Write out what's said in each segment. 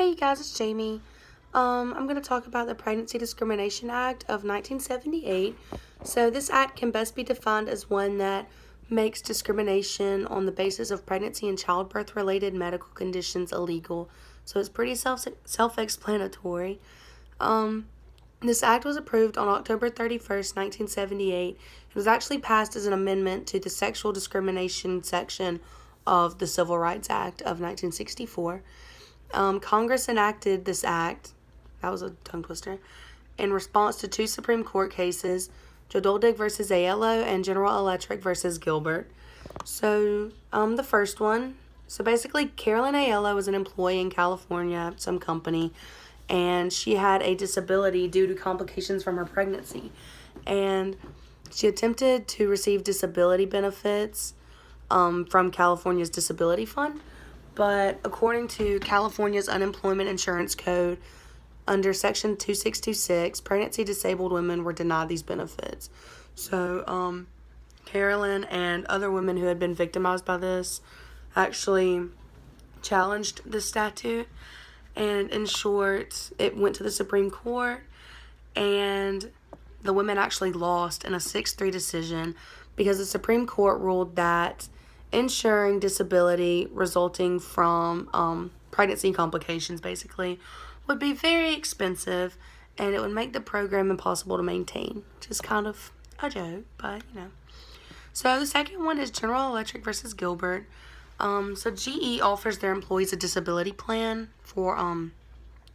Hey you guys, it's Jamie. I'm going to talk about the Pregnancy Discrimination Act of 1978. So this act can best be defined as one that makes discrimination on the basis of pregnancy and childbirth related medical conditions illegal. So it's pretty self-explanatory. This act was approved on October 31st, 1978. It was actually passed as an amendment to the sexual discrimination section of the Civil Rights Act of 1964. Congress enacted this act, that was a tongue twister, in response to two Supreme Court cases, Jodoldig versus Aiello and General Electric versus Gilbert. So, the first one, so basically Carolyn Aiello was an employee in California at some company, and she had a disability due to complications from her pregnancy. And she attempted to receive disability benefits from California's Disability Fund. But according to California's Unemployment Insurance Code, under Section 2626, pregnancy disabled women were denied these benefits. So, Carolyn and other women who had been victimized by this actually challenged the statute. And in short, it went to the Supreme Court, and the women actually lost in a 6-3 decision because the Supreme Court ruled that insuring disability resulting from pregnancy complications, basically, would be very expensive, and it would make the program impossible to maintain, which is kind of a joke, but, So the second one is General Electric versus Gilbert. So GE offers their employees a disability plan for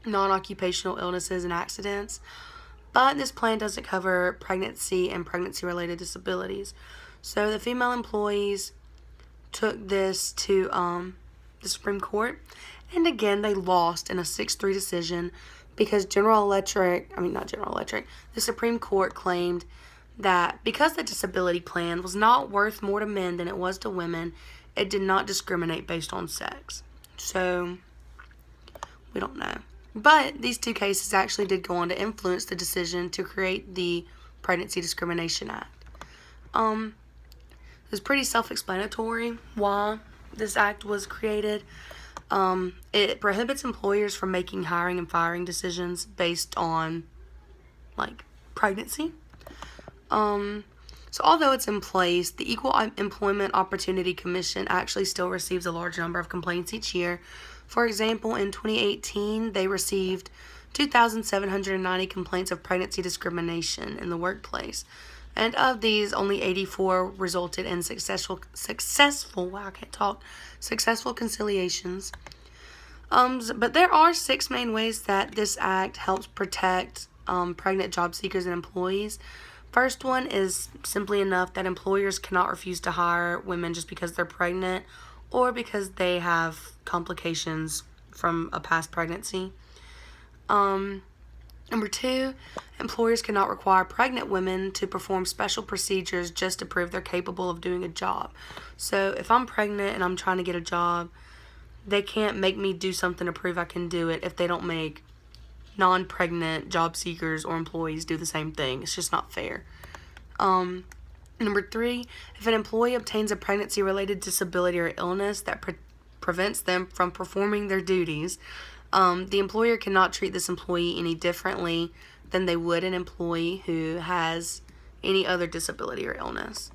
non-occupational illnesses and accidents, but this plan doesn't cover pregnancy and pregnancy-related disabilities. So the female employees took this to the Supreme Court, and again they lost in a 6-3 decision because the Supreme Court claimed that because the disability plan was not worth more to men than it was to women, it did not discriminate based on sex. So we don't know. But these two cases actually did go on to influence the decision to create the Pregnancy Discrimination Act. It's pretty self-explanatory why this act was created. It prohibits employers from making hiring and firing decisions based on, pregnancy. So although it's in place, the Equal Employment Opportunity Commission actually still receives a large number of complaints each year. For example, in 2018, they received 2,790 complaints of pregnancy discrimination in the workplace. And of these, only 84 resulted in successful conciliations. But there are 6 main ways that this act helps protect pregnant job seekers and employees. First one is simply enough that employers cannot refuse to hire women just because they're pregnant or because they have complications from a past pregnancy. Number 2, employers cannot require pregnant women to perform special procedures just to prove they're capable of doing a job. So if I'm pregnant and I'm trying to get a job, they can't make me do something to prove I can do it if they don't make non-pregnant job seekers or employees do the same thing. It's just not fair. Number 3, if an employee obtains a pregnancy-related disability or illness that prevents them from performing their duties, the employer cannot treat this employee any differently than they would an employee who has any other disability or illness.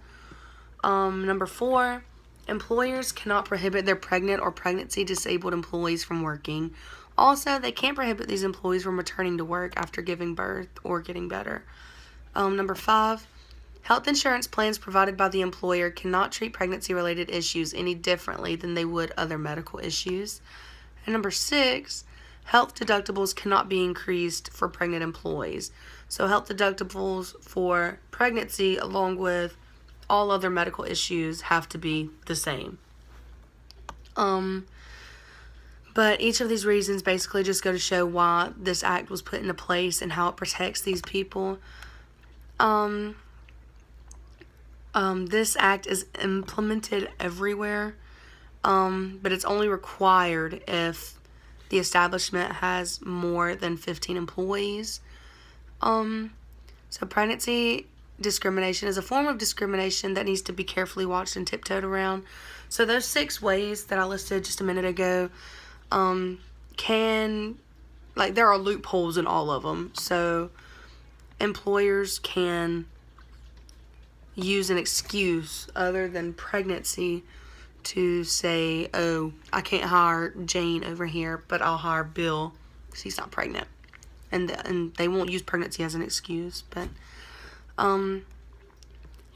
Number 4, employers cannot prohibit their pregnant or pregnancy-disabled employees from working. Also, they can't prohibit these employees from returning to work after giving birth or getting better. Number 5, health insurance plans provided by the employer cannot treat pregnancy-related issues any differently than they would other medical issues. And number 6, health deductibles cannot be increased for pregnant employees. So health deductibles for pregnancy along with all other medical issues have to be the same. But each of these reasons basically just go to show why this act was put into place and how it protects these people. This act is implemented everywhere, but it's only required if the establishment has more than 15 employees. So pregnancy discrimination is a form of discrimination that needs to be carefully watched and tiptoed around. So those 6 ways that I listed just a minute ago can, like, there are loopholes in all of them. So employers can use an excuse other than pregnancy to say, oh, I can't hire Jane over here, but I'll hire Bill because he's not pregnant. And they won't use pregnancy as an excuse. But in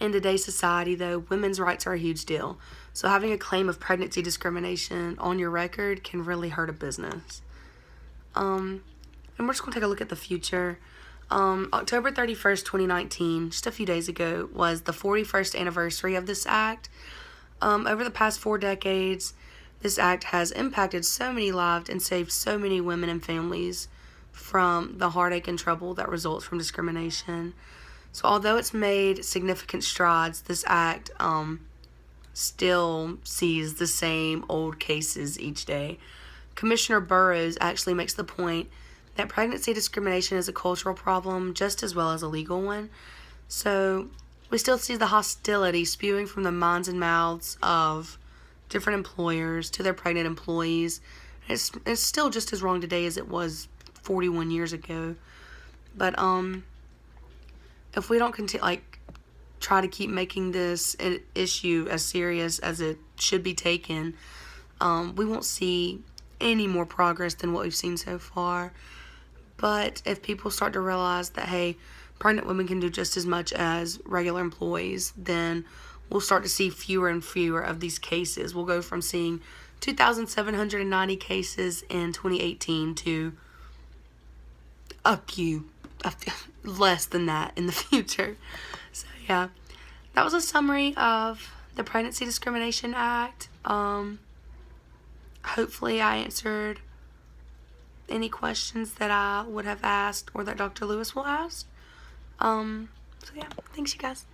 today's society, though, women's rights are a huge deal. So having a claim of pregnancy discrimination on your record can really hurt a business. And we're just going to take a look at the future. October 31st, 2019, just a few days ago, was the 41st anniversary of this act. Over the past 4 decades, this act has impacted so many lives and saved so many women and families from the heartache and trouble that results from discrimination. So although it's made significant strides, this act still sees the same old cases each day. Commissioner Burroughs actually makes the point that pregnancy discrimination is a cultural problem just as well as a legal one. So we still see the hostility spewing from the minds and mouths of different employers to their pregnant employees. It's still just as wrong today as it was 41 years ago. But if we don't try to keep making this an issue as serious as it should be taken, we won't see any more progress than what we've seen so far. But if people start to realize that, hey, pregnant women can do just as much as regular employees, then we'll start to see fewer and fewer of these cases. We'll go from seeing 2,790 cases in 2018 to a few less than that in the future. So yeah, that was a summary of the Pregnancy Discrimination Act. Hopefully I answered any questions that I would have asked or that Dr. Lewis will ask. So yeah, thanks you guys.